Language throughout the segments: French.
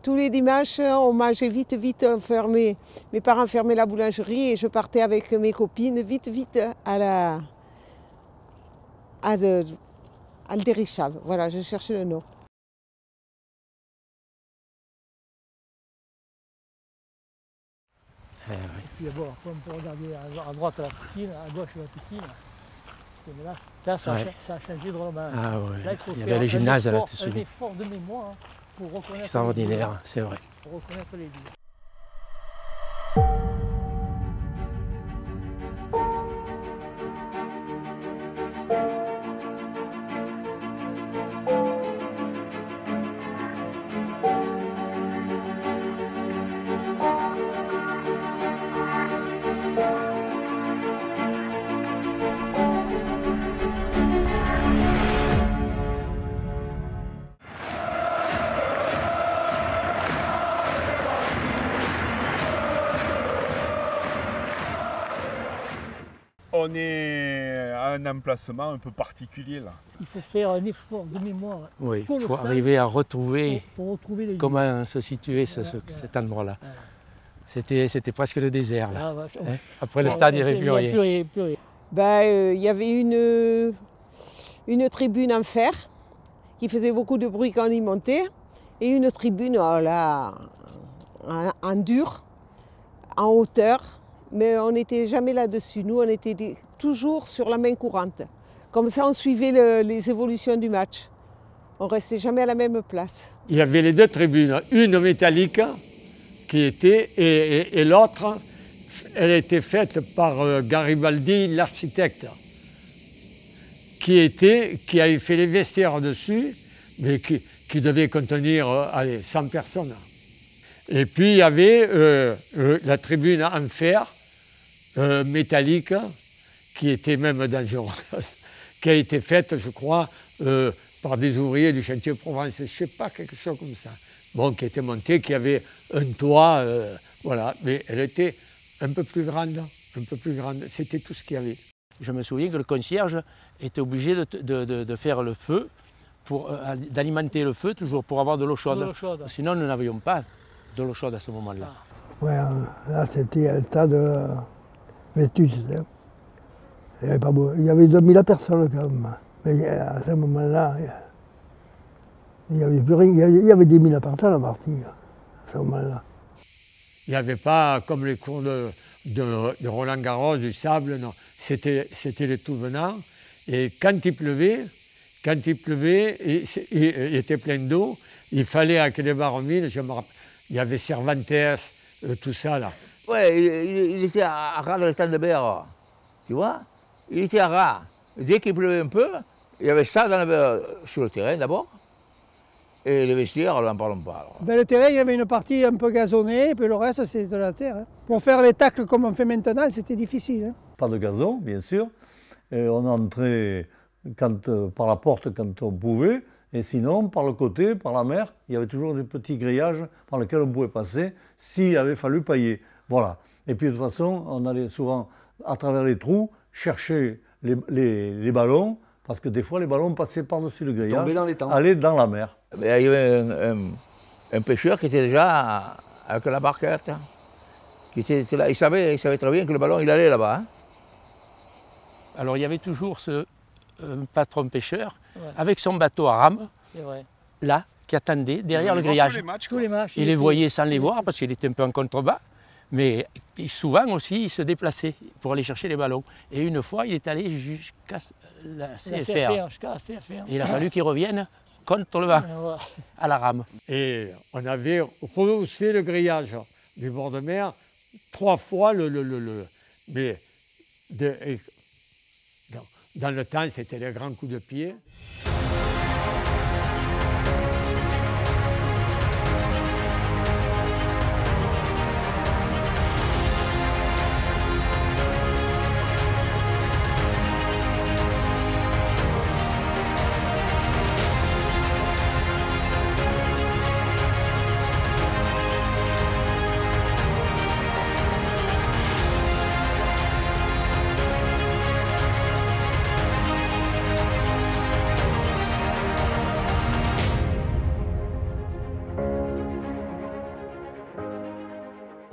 Tous les dimanches, on mangeait vite, mes parents fermaient la boulangerie et je partais avec mes copines vite à Aldérichave. Voilà, je cherchais le nom. Et puis bon, après on peut regarder à droite la piscine, à gauche la piscine. Et là, ça a changé drôlement. Ah ouais. Là, il y avait le gymnase là dessus. Un effort de mémoire pour reconnaître. Extraordinaire, c'est vrai. Pour reconnaître les villes. On est à un emplacement un peu particulier là. Il faut faire un effort de mémoire. Oui, il faut arriver à retrouver, pour retrouver les comment se situait cet endroit-là. C'était presque le désert là. Après le stade, il n'y avait plus rien. Il y avait une tribune en fer qui faisait beaucoup de bruit quand on y montait et une tribune en dur, en hauteur. Mais on n'était jamais là-dessus. Nous, on était toujours sur la main courante. Comme ça, on suivait les évolutions du match. On ne restait jamais à la même place. Il y avait les deux tribunes, une métallique qui était, et l'autre, elle était faite par Garibaldi, l'architecte, qui avait fait les vestiaires dessus, mais qui devait contenir 100 personnes. Et puis il y avait la tribune en fer, métallique, qui était même dangereuse, qui a été faite, je crois, par des ouvriers du chantier Provence, je ne sais pas, quelque chose comme ça. Bon, qui était montée, qui avait un toit, voilà, mais elle était un peu plus grande, c'était tout ce qu'il y avait. Je me souviens que le concierge était obligé de faire le feu, d'alimenter le feu toujours pour avoir de l'eau chaude. Sinon, nous n'avions pas de l'eau chaude à ce moment-là. Ouais, là c'était un tas de vétustes. Il y avait 2000 personnes quand même. Mais à ce moment-là, il n'y avait plus rien. Il y avait 10 000 personnes à partir à ce moment-là. Il n'y avait pas comme les cours de Roland Garros, du sable, non. C'était les tout venants. Et quand il pleuvait, et il était plein d'eau, il fallait avec les baromines, je me rappelle, il y avait Cervantes, tout ça là. Ouais, il était à ras de l'étang de Berre, tu vois. Il était à ras. Dès qu'il pleuvait un peu, il y avait ça sur le terrain d'abord. Et les vestiaires, n'en parlons pas. Le terrain, il y avait une partie un peu gazonnée, et puis le reste, c'était de la terre. Pour faire les tacles comme on fait maintenant, c'était difficile. Pas de gazon, bien sûr. Et on entrait par la porte quand on pouvait. Et sinon, par le côté, par la mer, il y avait toujours des petits grillages par lesquels on pouvait passer s'il avait fallu pailler. Voilà. Et puis de toute façon, on allait souvent, à travers les trous, chercher les ballons, parce que des fois, les ballons passaient par-dessus le grillage, allaient dans la mer. Il y avait un pêcheur qui était déjà avec la barquette. Qui était là. Il savait très bien que le ballon, il allait là-bas. Hein. Alors il y avait toujours ce patron pêcheur avec son bateau à rame, là, qui attendait derrière le grillage. Tous les matchs, il les voyait sans les voir parce qu'il était un peu en contrebas, mais souvent aussi il se déplaçait pour aller chercher les ballons. Et une fois, il est allé jusqu'à la CFR. Et il a fallu qu'il revienne contre le vent, à la rame. Et on avait rehaussé le grillage du bord de mer 3 fois mais dans le temps, c'était les grands coups de pied.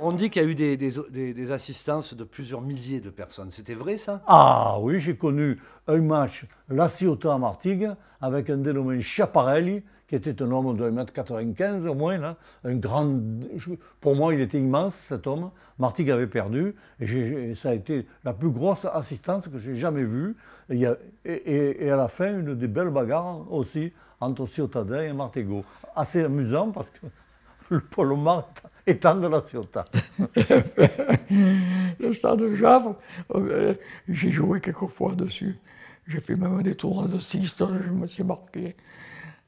On dit qu'il y a eu des assistances de plusieurs milliers de personnes. C'était vrai ça? Ah oui, j'ai connu un match La Ciotat à Martigues avec un dénommé Schiaparelli, qui était un homme de 1,95 m au moins, là, un grand, pour moi il était immense cet homme. Martigues avait perdu et ça a été la plus grosse assistance que j'ai jamais vue. Et à la fin, une des belles bagarres aussi entre Ciotadins et Martégot. Assez amusant parce que le Paul Omar étant de La Ciotat. Le stade de Javre, j'ai joué quelques fois dessus. J'ai fait même des tournois de 6, je me suis marqué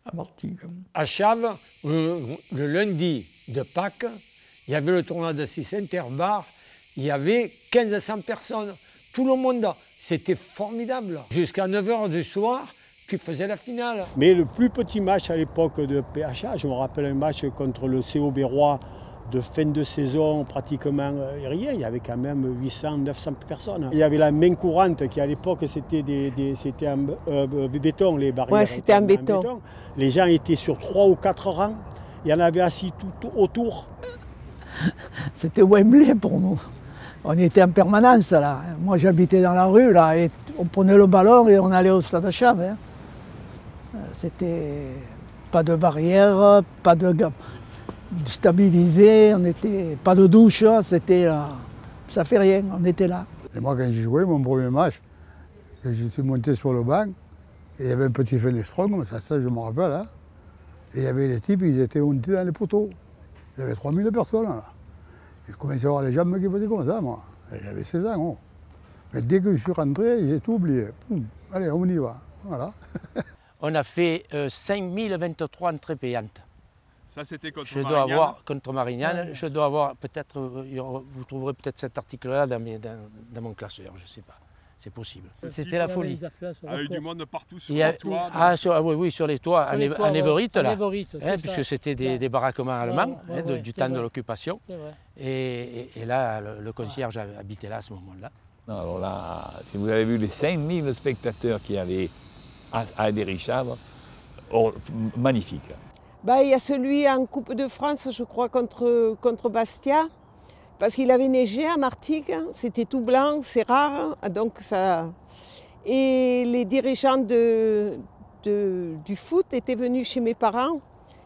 à Martigues. À Chaves, le lundi de Pâques, il y avait le tournoi de 6 Interbar, il y avait 1500 personnes, tout le monde, c'était formidable. Jusqu'à 9 h du soir, tu faisais la finale. Mais le plus petit match à l'époque de PHA, je me rappelle un match contre le CO Bérois de fin de saison, pratiquement rien, il y avait quand même 800-900 personnes. Il y avait la main courante qui à l'époque c'était en béton, les barrières. Ouais, c'était en béton. Les gens étaient sur 3 ou 4 rangs, il y en avait assis tout autour. C'était Wembley pour nous. On était en permanence là. Moi j'habitais dans la rue là et on prenait le ballon et on allait au stade à Chaves. Hein. C'était pas de barrière, pas de stabilisé, on était pas de douche, c'était ça fait rien, on était là. Et moi quand j'ai joué mon premier match, je suis monté sur le banc et il y avait un petit fenestron comme ça je me rappelle. Hein. Et il y avait les types, ils étaient montés dans les poteaux. Il y avait 3000 personnes là. Et je commençais à voir les jambes qui faisaient comme ça, moi. J'avais 16 ans. Oh. Mais dès que je suis rentré, j'ai tout oublié. Allez, on y va. Voilà. On a fait 5023 entrées payantes. Ça, c'était contre Marignane. Je dois avoir contre Marignane. Je dois avoir peut-être, vous trouverez peut-être cet article-là dans mon classeur, je ne sais pas. C'est possible. C'était la folie. Il y a eu du monde partout sur les toits. Oui, sur les toits, en Évoritte, là. Puisque c'était des baraquements allemands, du temps de l'occupation. Et là, le concierge habitait là à ce moment-là. Alors là, si vous avez vu les 5000 spectateurs qu'il y avait à Derry-Chavre, magnifique. Il y a celui en Coupe de France, je crois, contre Bastia. Parce qu'il avait neigé à Martigues, c'était tout blanc, c'est rare, donc ça... Et les dirigeants du foot étaient venus chez mes parents,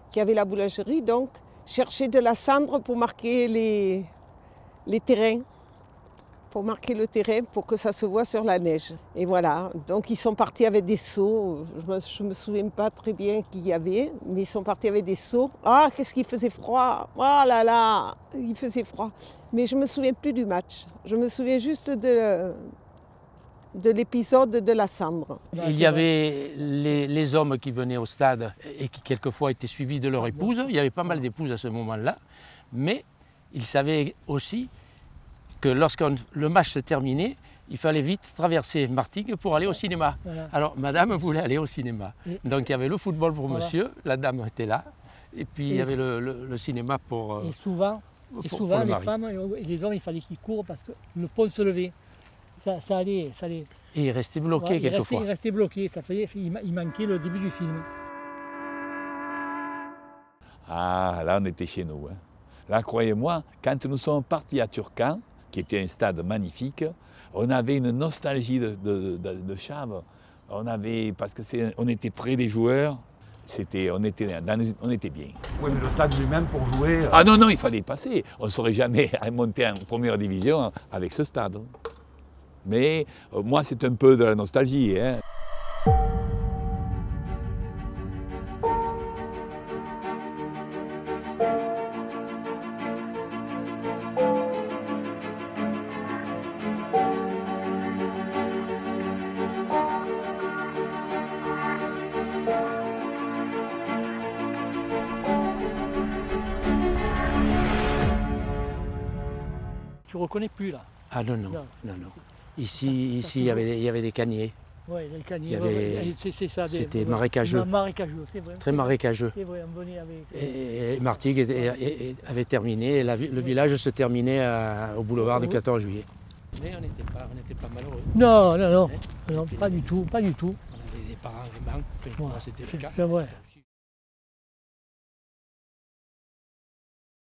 qui avaient la boulangerie, donc chercher de la cendre pour marquer les terrains, pour marquer le terrain, pour que ça se voit sur la neige. Et voilà, donc ils sont partis avec des seaux, je ne me souviens pas très bien qui y avait, mais ils sont partis avec des seaux. Ah, qu'est-ce qu'il faisait froid! Oh là là, il faisait froid. Mais je ne me souviens plus du match, je me souviens juste de l'épisode de la cendre. Il y avait les hommes qui venaient au stade et qui quelquefois étaient suivis de leur épouse. Il y avait pas mal d'épouses à ce moment-là, mais ils savaient aussi que lorsque le match se terminait, il fallait vite traverser Martigues pour aller au cinéma. Voilà. Alors madame voulait aller au cinéma. Donc il y avait le football pour monsieur, la dame était là, et puis il y avait le cinéma pour... Et souvent les femmes et les hommes, il fallait qu'ils courent parce que le pont se levait. Ça allait. Et il restait bloqué quelquefois. Il restait bloqué, il manquait le début du film. Ah, là on était chez nous. Hein. Là, croyez-moi, quand nous sommes partis à Turcan, qui était un stade magnifique, on avait une nostalgie de Chaves. Parce qu'on était près des joueurs, on était bien. Oui, mais le stade lui-même pour jouer... Ah non, il fallait y passer. On ne saurait jamais monter en première division avec ce stade. Mais moi, c'est un peu de la nostalgie. Hein. Tu ne reconnais plus là. Ah non. Ici il y avait des caniers. Oui, les caniers, c'est ça. C'était marécageux. C'est vrai. Très marécageux. C'est vrai, on venait avec... Et Martigues avait terminé, et le village se terminait au boulevard du 14 juillet. Mais on n'était pas malheureux. Non, pas du tout. On avait des parents aimants, c'était le cas. C'est vrai.